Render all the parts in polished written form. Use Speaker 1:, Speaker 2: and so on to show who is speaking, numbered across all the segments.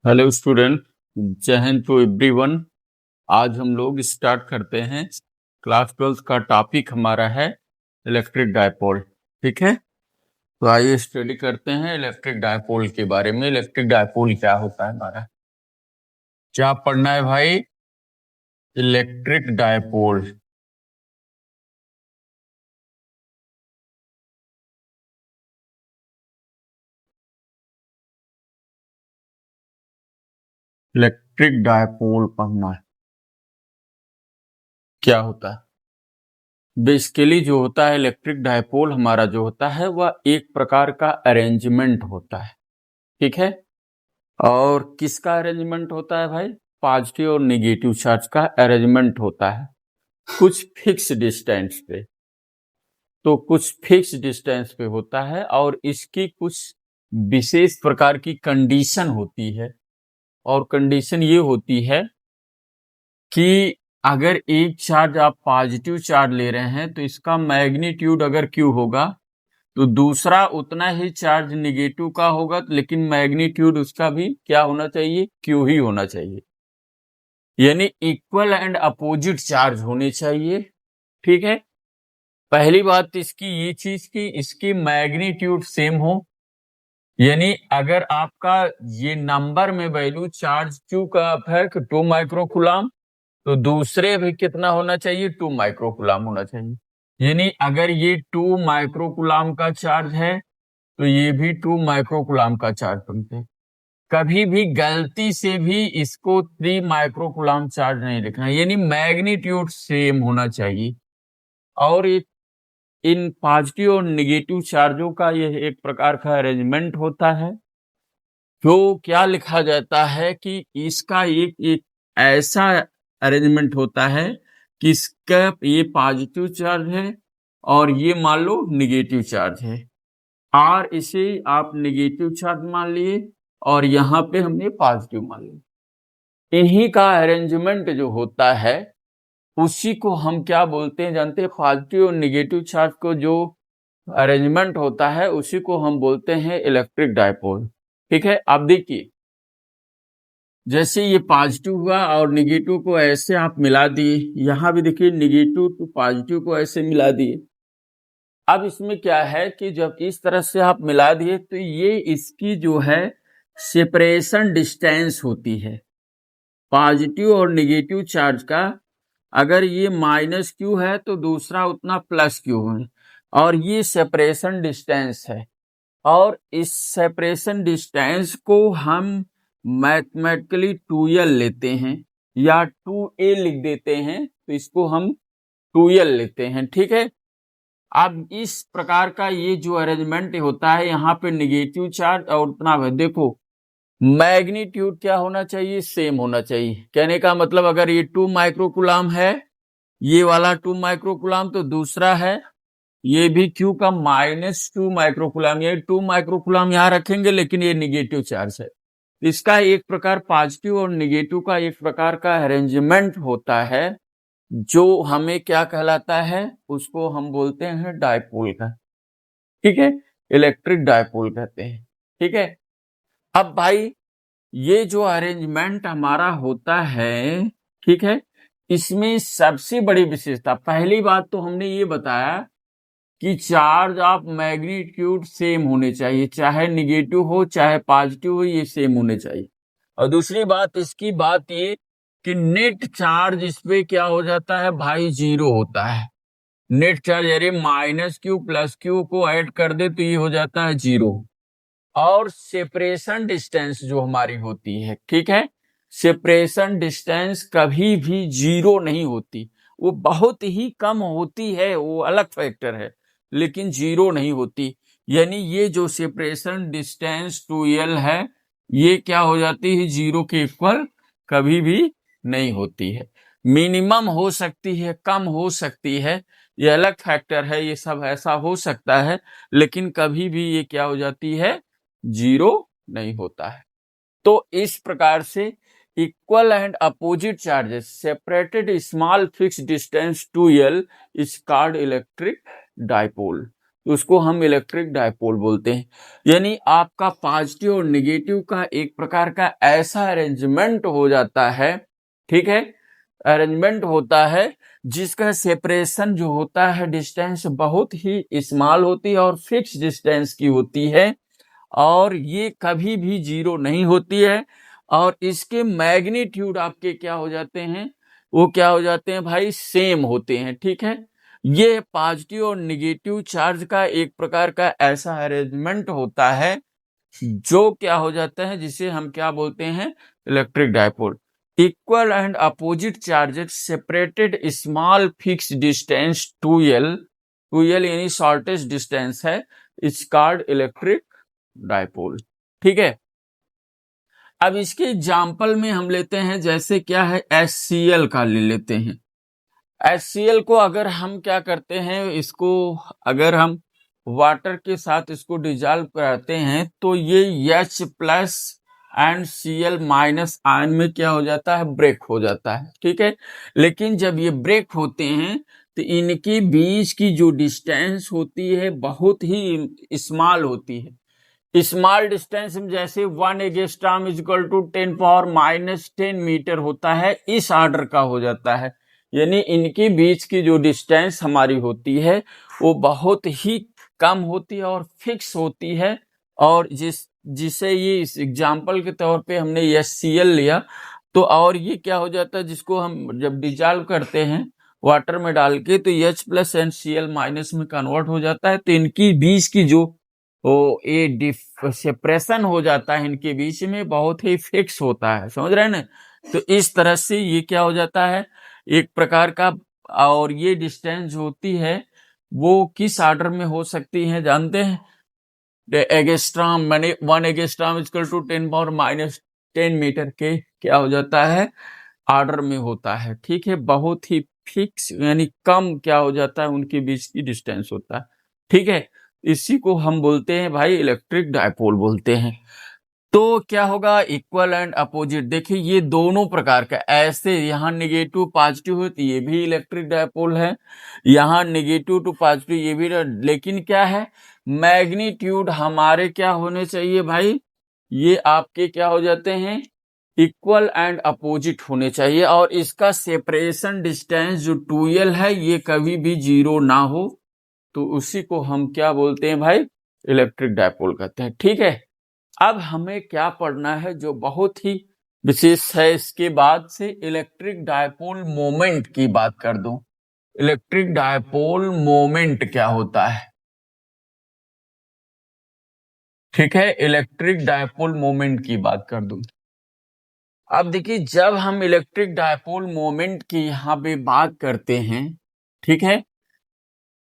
Speaker 1: Hello student, जय Hind to everyone. आज हम लोग स्टार्ट करते हैं। क्लास 12 का टॉपिक हमारा है इलेक्ट्रिक डायपोल। ठीक है, तो आइए स्टडी करते हैं इलेक्ट्रिक डायपोल के बारे में। इलेक्ट्रिक डायपोल क्या होता है हमारा, क्या पढ़ना है भाई? Electric dipole. इलेक्ट्रिक डायपोल पढ़ना है, क्या होता है? बेसिकली जो होता है इलेक्ट्रिक डायपोल हमारा जो होता है वह एक प्रकार का अरेंजमेंट होता है। ठीक है, और किसका अरेंजमेंट होता है भाई? पॉजिटिव और नेगेटिव चार्ज का अरेंजमेंट होता है कुछ फिक्स डिस्टेंस पे। तो कुछ फिक्स डिस्टेंस पे होता है और इसकी कुछ विशेष प्रकार की कंडीशन होती है। और कंडीशन ये होती है कि अगर एक चार्ज आप पॉजिटिव चार्ज ले रहे हैं तो इसका मैग्नीट्यूड अगर Q होगा तो दूसरा उतना ही चार्ज निगेटिव का होगा, लेकिन मैग्नीट्यूड उसका भी क्या होना चाहिए? Q ही होना चाहिए। यानी इक्वल एंड अपोजिट चार्ज होने चाहिए। ठीक है, पहली बात इसकी ये चीज की इसकी मैग्नीट्यूड सेम हो। यानी अगर आपका ये नंबर में वैल्यू चार्ज Q का है 2 माइक्रोकूलम, तो दूसरे भी कितना होना चाहिए? 2 माइक्रोकूलम होना चाहिए। यानी अगर ये 2 माइक्रोकूलम का चार्ज है तो ये भी 2 माइक्रोकूलम का चार्ज बनते हैं। कभी भी गलती से भी इसको 3 माइक्रोकूलम चार्ज नहीं लिखना, यानी मैग्नीट्यूड सेम होना चाहिए। और इन पॉजिटिव और नेगेटिव चार्जों का यह एक प्रकार का अरेंजमेंट होता है। जो क्या लिखा जाता है कि इसका एक ऐसा अरेंजमेंट होता है कि इसका ये पॉजिटिव चार्ज है और ये मान लो नेगेटिव चार्ज है, और इसे आप नेगेटिव चार्ज मान लिए और यहाँ पे हमने पॉजिटिव मान लिया। इन्हीं का अरेंजमेंट जो होता है उसी को हम क्या बोलते हैं जानते हैं? पॉजिटिव और नेगेटिव चार्ज को जो अरेंजमेंट होता है उसी को हम बोलते हैं इलेक्ट्रिक डायपोल। ठीक है, आप देखिए जैसे ये पॉजिटिव हुआ और नेगेटिव को ऐसे आप मिला दिए, यहां भी देखिए नेगेटिव टू पॉजिटिव को ऐसे मिला दिए। अब इसमें क्या है कि जब इस तरह से आप मिला दिए तो ये इसकी जो है सेपरेशन डिस्टेंस होती है पॉजिटिव और नेगेटिव चार्ज का। अगर ये -Q है तो दूसरा उतना +Q है, और ये सेपरेशन डिस्टेंस है। और इस सेपरेशन डिस्टेंस को हम मैथमेटिकली 2L लेते हैं या 2A लिख देते हैं, तो इसको हम 2L लेते हैं। ठीक है, अब इस प्रकार का ये जो अरेंजमेंट होता है यहाँ पे नेगेटिव चार्ज और उतना है, देखो मैग्नीट्यूड क्या होना चाहिए? सेम होना चाहिए। कहने का मतलब अगर ये 2 माइक्रोकूलम है, ये वाला 2 माइक्रोकूलम, तो दूसरा है ये भी Q का -2 माइक्रोकूलम। ये 2 माइक्रोकूलम यहाँ रखेंगे लेकिन ये निगेटिव चार्ज है। इसका एक प्रकार पॉजिटिव और निगेटिव का एक प्रकार का अरेंजमेंट होता है जो हमें क्या कहलाता है? उसको हम बोलते हैं डायपोल का। ठीक है, इलेक्ट्रिक डायपोल कहते हैं। ठीक है, अब भाई ये जो अरेंजमेंट हमारा होता है, ठीक है, इसमें सबसे बड़ी विशेषता, पहली बात तो हमने ये बताया कि चार्ज ऑफ मैग्नीट्यूड सेम होने चाहिए, चाहे निगेटिव हो चाहे पॉजिटिव हो, ये सेम होने चाहिए। और दूसरी बात इसकी बात ये कि नेट चार्ज इस पे क्या हो जाता है भाई? 0 होता है। नेट चार्ज यानी -Q + Q को ऐड कर दे तो ये हो जाता है 0। और सेपरेशन डिस्टेंस जो हमारी होती है, ठीक है, सेपरेशन डिस्टेंस कभी भी 0 नहीं होती, वो बहुत ही कम होती है, वो अलग फैक्टर है, लेकिन 0 नहीं होती। यानी ये जो सेपरेशन डिस्टेंस 2L है ये क्या हो जाती है? 0 के इक्वल कभी भी नहीं होती है। मिनिमम हो सकती है, कम हो सकती है, ये अलग फैक्टर है, ये सब ऐसा हो सकता है, लेकिन कभी भी ये क्या हो जाती है? 0 नहीं होता है। तो इस प्रकार से equal and opposite charges separated small fix distance 2L is called electric dipole. तो उसको हम इलेक्ट्रिक डायपोल बोलते हैं। यानी आपका पॉजिटिव और नेगेटिव का एक प्रकार का ऐसा अरेंजमेंट हो जाता है, ठीक है, अरेंजमेंट होता है जिसका सेपरेशन जो होता है डिस्टेंस बहुत ही स्मॉल होती है और फिक्स डिस्टेंस की होती है, और ये कभी भी जीरो नहीं होती है, और इसके मैग्नीट्यूड आपके क्या हो जाते हैं, वो क्या हो जाते हैं भाई, सेम होते हैं, ठीक है। ये पॉजिटिव और निगेटिव चार्ज का एक प्रकार का ऐसा अरेंजमेंट होता है जो क्या हो जाता है, जिसे हम क्या बोलते हैं, electric dipole. Equal and opposite charges separated small fix distance 2l, 2l यानी शॉर्टेस्ट डिस्टेंस है, इट्स कॉल्ड इलेक्ट्रिक डायपोल, ठीक है। अब इसके एग्जाम्पल में हम लेते हैं, जैसे क्या है, HCl का ले लेते हैं। HCl को अगर हम क्या करते हैं, इसको अगर हम वाटर के साथ इसको डिजॉल्व कराते हैं तो ये H plus and Cl minus ion में क्या हो जाता है, ब्रेक हो जाता है, ठीक है। लेकिन जब ये ब्रेक होते हैं तो इनके बीच की जो डिस्टेंस होती है बहुत ही स्मॉल होती है। स्मॉल डिस्टेंस में जैसे 1 angstrom is equal to 10⁻⁻10 metre होता है, इस ऑर्डर का हो जाता है। यानी इनके बीच की जो डिस्टेंस हमारी होती है वो बहुत ही कम होती है और फिक्स होती है, और जिसे ये इस एग्जाम्पल के तौर पे हमने HCl लिया, तो और ये क्या हो जाता है, जिसको हम जब डिजॉल्व करते हैं वाटर में डाल के तो H plus and Cl minus में कन्वर्ट हो जाता है, तो इनकी बीच की जो ये सेपरेशन हो जाता है इनके बीच में, बहुत ही फिक्स होता है, समझ रहे हैं ना। तो इस तरह से ये क्या हो जाता है, एक प्रकार का, और ये डिस्टेंस होती है वो किस ऑर्डर में हो सकती है जानते हैं, एगस्ट्रॉम, मैंने 1 एगस्ट्रॉम इक्वल टू 10⁻⁻10 मीटर के क्या हो जाता है, ऑर्डर में होता है, ठीक है। बहुत ही फिक्स यानी कम क्या हो जाता है, उनके बीच की डिस्टेंस होता है, ठीक है। इसी को हम बोलते हैं भाई इलेक्ट्रिक डायपोल बोलते हैं। तो क्या होगा, इक्वल एंड अपोजिट, देखिए ये दोनों प्रकार का, ऐसे यहाँ नेगेटिव पॉजिटिव है तो ये भी इलेक्ट्रिक डायपोल है, यहाँ नेगेटिव टू पॉजिटिव ये भी, लेकिन क्या है, मैग्नीट्यूड हमारे क्या होने चाहिए भाई, ये आपके क्या हो जाते हैं, इक्वल एंड अपोजिट होने चाहिए, और इसका सेपरेशन डिस्टेंस जो 2l है ये कभी भी जीरो ना हो, तो उसी को हम क्या बोलते हैं भाई, इलेक्ट्रिक डायपोल कहते हैं, ठीक है। अब हमें क्या पढ़ना है जो बहुत ही विशेष है, इसके बाद से इलेक्ट्रिक डायपोल मोमेंट की बात कर दूं। इलेक्ट्रिक डायपोल मोमेंट क्या होता है, ठीक है, इलेक्ट्रिक डायपोल मोमेंट की बात कर दूं। अब देखिए जब हम इलेक्ट्रिक डायपोल मोमेंट की यहाँ पे बात करते हैं, ठीक है,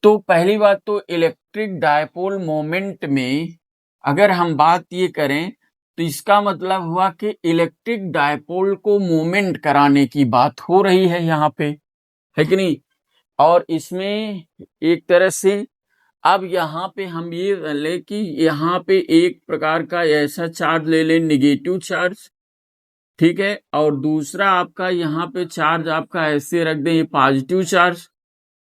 Speaker 1: तो पहली बात तो इलेक्ट्रिक डायपोल मोमेंट में अगर हम बात ये करें तो इसका मतलब हुआ कि इलेक्ट्रिक डायपोल को मोमेंट कराने की बात हो रही है यहाँ पे, है कि नहीं। और इसमें एक तरह से अब यहाँ पे हम ये ले कि यहाँ पे एक प्रकार का ऐसा चार्ज ले लें, निगेटिव चार्ज, ठीक है, और दूसरा आपका यहाँ पे चार्ज आपका ऐसे रख दें, ये पॉजिटिव चार्ज,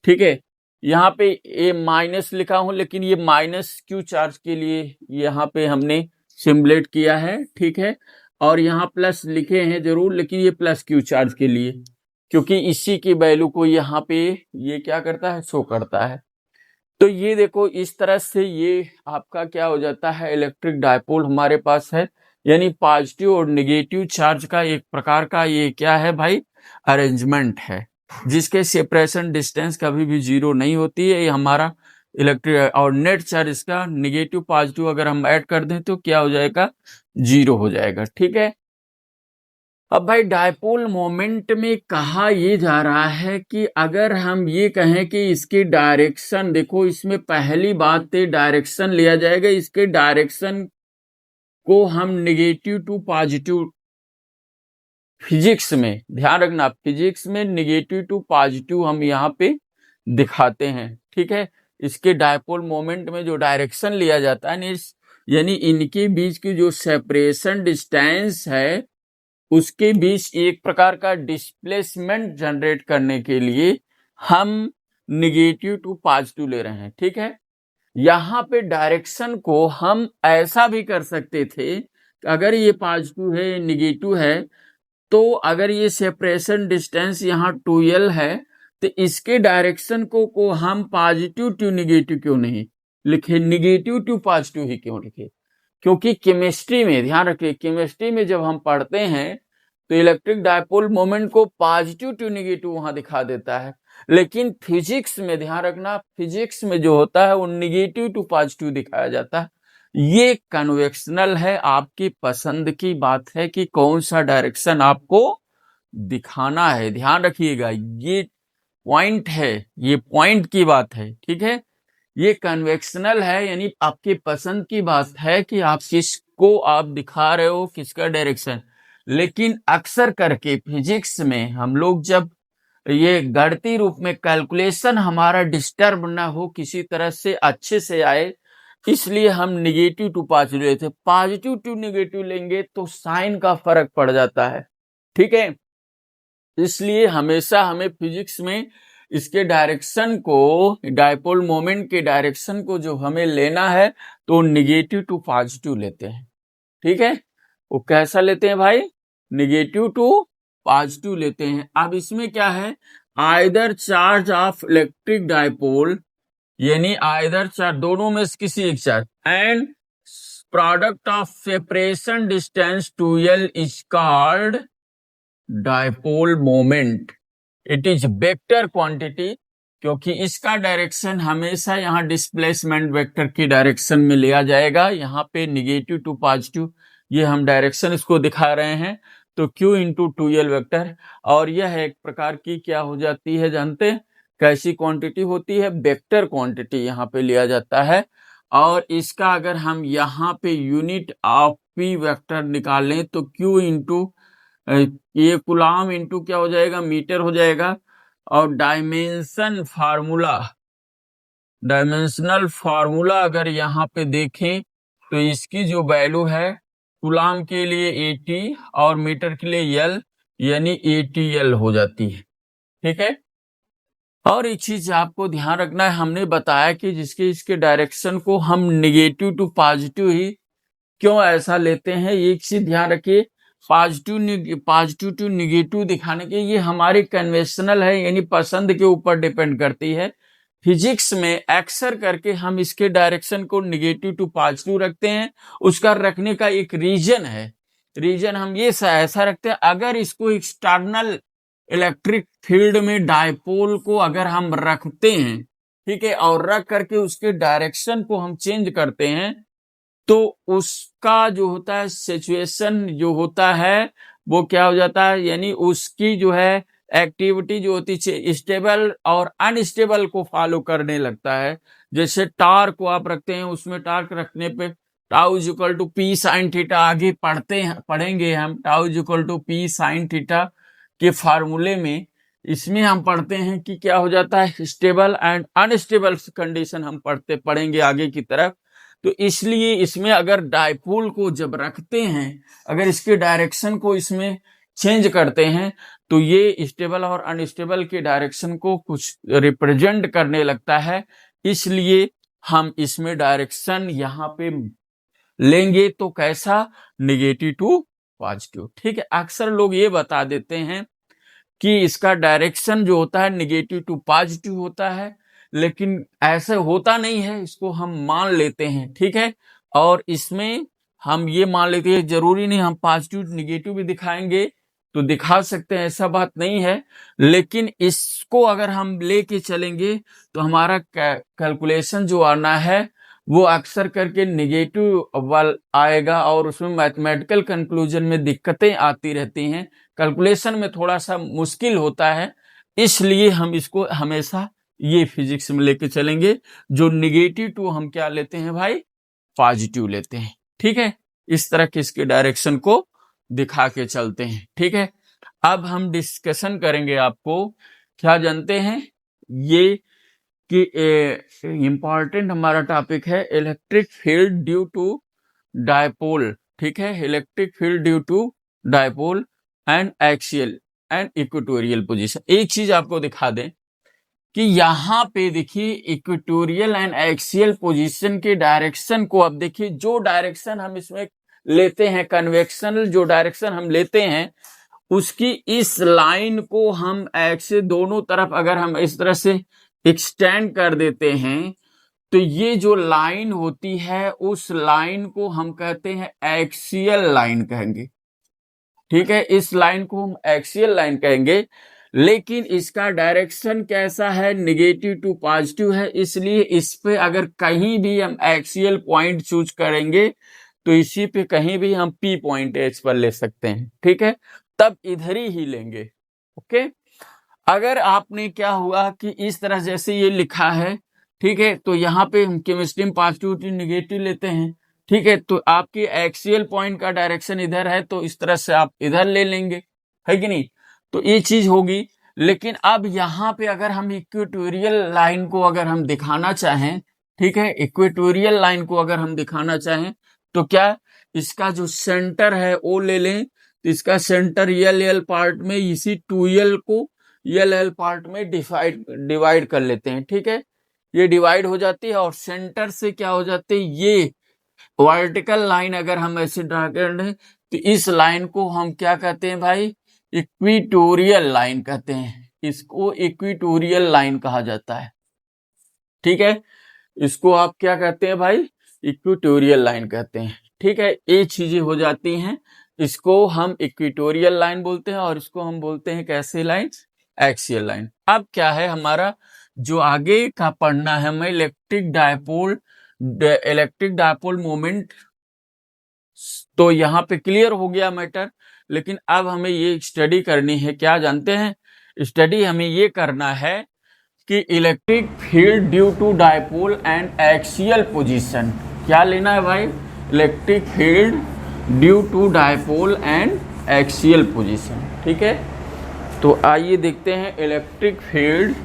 Speaker 1: ठीक है। यहाँ पे ए माइनस लिखा हूं, लेकिन ये माइनस क्यू चार्ज के लिए यहाँ पे हमने सिमुलेट किया है, ठीक है। और यहाँ प्लस लिखे हैं जरूर, लेकिन ये प्लस क्यू चार्ज के लिए, क्योंकि इसी की वैल्यू को यहाँ पे ये क्या करता है, शो करता है। तो ये देखो इस तरह से ये आपका क्या हो जाता है, इलेक्ट्रिक डायपोल हमारे पास है, यानी पॉजिटिव और नेगेटिव चार्ज का एक प्रकार का ये क्या है भाई, अरेंजमेंट है, जिसके सेपरेशन डिस्टेंस कभी भी जीरो नहीं होती है। ये हमारा इलेक्ट्रिक, और नेट चार्ज इसका नेगेटिव पॉजिटिव अगर हम ऐड कर दें तो क्या हो जाएगा, जीरो हो जाएगा, ठीक है। अब भाई डायपोल मोमेंट में कहा ये जा रहा है कि अगर हम ये कहें कि इसकी डायरेक्शन, देखो इसमें पहली बात है डायरेक्शन लिया जाएगा, इसके डायरेक्शन को हम नेगेटिव टू पॉजिटिव, फिजिक्स में ध्यान रखना, फिजिक्स में नेगेटिव टू पॉजिटिव हम यहाँ पे दिखाते हैं, ठीक है। इसके डायपोल मोमेंट में जो डायरेक्शन लिया जाता है, यानी इनके बीच की जो सेपरेशन डिस्टेंस है उसके बीच एक प्रकार का डिस्प्लेसमेंट जनरेट करने के लिए हम नेगेटिव टू पॉजिटिव ले रहे हैं, ठीक है। यहाँ पे डायरेक्शन को हम ऐसा भी कर सकते थे, अगर ये पॉजिटिव है, निगेटिव है, तो अगर ये सेपरेशन डिस्टेंस यहाँ 2l है, तो इसके डायरेक्शन को हम पॉजिटिव टू निगेटिव क्यों नहीं लिखे, निगेटिव टू पॉजिटिव ही क्यों लिखे? क्योंकि केमिस्ट्री में, ध्यान रखिए, केमिस्ट्री में जब हम पढ़ते हैं तो इलेक्ट्रिक डायपोल मोमेंट को पॉजिटिव टू निगेटिव वहां दिखा देता है, लेकिन फिजिक्स में ध्यान रखना, फिजिक्स में जो होता है वो निगेटिव टू पॉजिटिव दिखाया जाता है। ये कन्वेक्शनल है, आपकी पसंद की बात है कि कौन सा डायरेक्शन आपको दिखाना है। ध्यान रखिएगा, ये पॉइंट है, ये पॉइंट की बात है, ठीक है। ये कन्वेक्शनल है, यानी आपकी पसंद की बात है कि आप किसको आप दिखा रहे हो, किसका डायरेक्शन। लेकिन अक्सर करके फिजिक्स में हम लोग जब ये गणितीय रूप में कैलकुलेशन हमारा डिस्टर्ब ना हो, किसी तरह से अच्छे से आए, इसलिए हम निगेटिव टू पॉजिटिव लेते। पॉजिटिव टू निगेटिव लेंगे तो साइन का फर्क पड़ जाता है, ठीक है। इसलिए हमेशा हमें फिजिक्स में इसके डायरेक्शन को, डायपोल मोमेंट के डायरेक्शन को जो हमें लेना है तो निगेटिव टू पॉजिटिव लेते हैं, ठीक है। वो कैसा लेते हैं भाई, निगेटिव टू पॉजिटिव लेते हैं। अब इसमें क्या है, either charge of electric dipole, यानी आइदर चार्ज, दोनों में से किसी एक charge, and product of separation distance 2l is called dipole moment. It is vector quantity, क्योंकि इसका डायरेक्शन हमेशा यहाँ डिस्प्लेसमेंट वेक्टर की डायरेक्शन में लिया जाएगा। यहाँ पे निगेटिव टू पॉजिटिव, ये हम डायरेक्शन इसको दिखा रहे हैं, तो Q इंटू 2l वेक्टर। और यह एक प्रकार की क्या हो जाती है, जानते हैं कैसी क्वांटिटी होती है, वेक्टर क्वांटिटी यहाँ पे लिया जाता है। और इसका अगर हम यहाँ पे यूनिट ऑफ P वेक्टर निकालें तो Q इंटू ये कुलाम इंटू क्या हो जाएगा, मीटर हो जाएगा। और डायमेंशनल फार्मूला अगर यहाँ पे देखें तो इसकी जो वैल्यू है, कुलाम के लिए 80 और मीटर के लिए L, यानी 80L हो जाती है, ठीक है। और एक चीज आपको ध्यान रखना है, हमने बताया कि जिसके इसके डायरेक्शन को हम निगेटिव टू पॉजिटिव ही क्यों ऐसा लेते हैं, एक चीज ध्यान रखिए, पॉजिटिव टू निगेटिव दिखाने के ये हमारी कन्वेंशनल है, यानी पसंद के ऊपर डिपेंड करती है। फिजिक्स में अक्सर करके हम इसके डायरेक्शन को निगेटिव टू पॉजिटिव रखते हैं। उसका रखने का एक रीजन है, रीजन हम ये ऐसा रखते हैं, अगर इसको एक्सटर्नल इलेक्ट्रिक फील्ड में डायपोल को अगर हम रखते हैं, ठीक है, और रख करके उसके डायरेक्शन को हम चेंज करते हैं, तो उसका जो होता है सिचुएशन जो होता है वो क्या हो जाता है, यानी उसकी जो है एक्टिविटी जो होती है स्टेबल और अनस्टेबल को फॉलो करने लगता है। जैसे टार्क को आप रखते हैं, उसमें टार्क रखने पे tau is equal to p sine theta, आगे पढ़ेंगे हम tau is equal to p sine theta के फार्मूले में। इसमें हम पढ़ते हैं कि क्या हो जाता है, स्टेबल एंड अनस्टेबल कंडीशन हम पढ़ेंगे आगे की तरफ। तो इसलिए इसमें अगर डायपोल को जब रखते हैं, अगर इसके डायरेक्शन को इसमें चेंज करते हैं, तो ये स्टेबल और अनस्टेबल के डायरेक्शन को कुछ रिप्रेजेंट करने लगता है। इसलिए हम इसमें डायरेक्शन यहाँ पे लेंगे तो कैसा, निगेटिव टू पॉजिटिव, ठीक है। अक्सर लोग ये बता देते हैं कि इसका डायरेक्शन जो होता है निगेटिव टू पॉजिटिव होता है, लेकिन ऐसा होता नहीं है, इसको हम मान लेते हैं, ठीक है। और इसमें हम ये मान लेते हैं, जरूरी नहीं हम पॉजिटिव निगेटिव भी दिखाएंगे तो दिखा सकते हैं, ऐसा बात नहीं है। लेकिन इसको अगर हम लेके चलेंगे तो हमारा कैलकुलेशन जो आना है वो अक्सर करके निगेटिव वाल आएगा, और उसमें मैथमेटिकल कंक्लूजन में दिक्कतें आती रहती हैं, कैलकुलेशन में थोड़ा सा मुश्किल होता है। इसलिए हम इसको हमेशा ये फिजिक्स में लेके चलेंगे, जो निगेटिव टू हम क्या लेते हैं भाई, पॉजिटिव लेते हैं, ठीक है। इस तरह के इसके डायरेक्शन को दिखा के चलते हैं, ठीक है। अब हम डिस्कशन करेंगे, आपको क्या जानते हैं ये कि इंपॉर्टेंट हमारा टॉपिक है electric field due to dipole, ठीक है। Electric field due to dipole and axial and equatorial position. एक चीज आपको दिखा दें कि यहाँ पे देखिए इक्वेटोरियल एंड एक्सियल पोजीशन के डायरेक्शन को, अब देखिए जो डायरेक्शन हम इसमें लेते हैं, कन्वेक्शनल जो डायरेक्शन हम लेते हैं, उसकी इस लाइन को हम एक्स से दोनों तरफ अगर हम इस तरह से एक्सटेंड कर देते हैं, तो ये जो लाइन होती है उस लाइन को हम कहते हैं एक्सियल लाइन कहेंगे। ठीक है, इस लाइन को हम एक्सियल लाइन कहेंगे, लेकिन इसका डायरेक्शन कैसा है, निगेटिव टू पॉजिटिव है, इसलिए इस पे अगर कहीं भी हम एक्सियल पॉइंट चूज करेंगे तो इसी पे कहीं भी हम पी पॉइंट एच पर ले सकते हैं। ठीक है, तब इधर ही लेंगे। ओके, अगर आपने क्या हुआ कि इस तरह जैसे ये लिखा है, ठीक है, तो यहाँ पे हम केमिस्ट्री में पॉजिटिव निगेटिव लेते हैं। ठीक है, तो आपके एक्सियल पॉइंट का डायरेक्शन इधर है, तो इस तरह से आप इधर ले लेंगे, है कि नहीं। तो ये चीज होगी। लेकिन अब यहाँ पे अगर हम इक्वेटोरियल लाइन को अगर हम दिखाना चाहें, ठीक है, इक्वेटोरियल लाइन को अगर हम दिखाना चाहें, तो क्या इसका जो सेंटर है वो ले लें, तो इसका सेंटर एल पार्ट में, इसी 2l को एल पार्ट में डिवाइड कर लेते हैं। ठीक है, ये डिवाइड हो जाती है और सेंटर से क्या हो जाते हैं, ये वर्टिकल लाइन अगर हम ऐसे ड्रा कर रहे हैं, तो इस लाइन को हम क्या कहते हैं भाई, इक्वेटोरियल लाइन कहते हैं। इसको इक्वेटोरियल लाइन कहा जाता है। ठीक है, इसको आप क्या कहते हैं भाई, इक्वेटोरियल लाइन कहते हैं। ठीक है, ये चीजें हो जाती हैं, इसको हम इक्वेटोरियल लाइन बोलते हैं और इसको हम बोलते हैं कैसे लाइन, एक्सियल लाइन। अब क्या है हमारा जो आगे का पढ़ना है, हमें इलेक्ट्रिक डायपोल मोमेंट, तो यहाँ पे क्लियर हो गया मैटर। लेकिन अब हमें ये स्टडी करनी है, क्या जानते हैं, स्टडी हमें ये करना है कि electric field due to dipole and axial position, क्या लेना है भाई, electric field due to dipole and axial position. ठीक है, तो आइए देखते हैं इलेक्ट्रिक फील्ड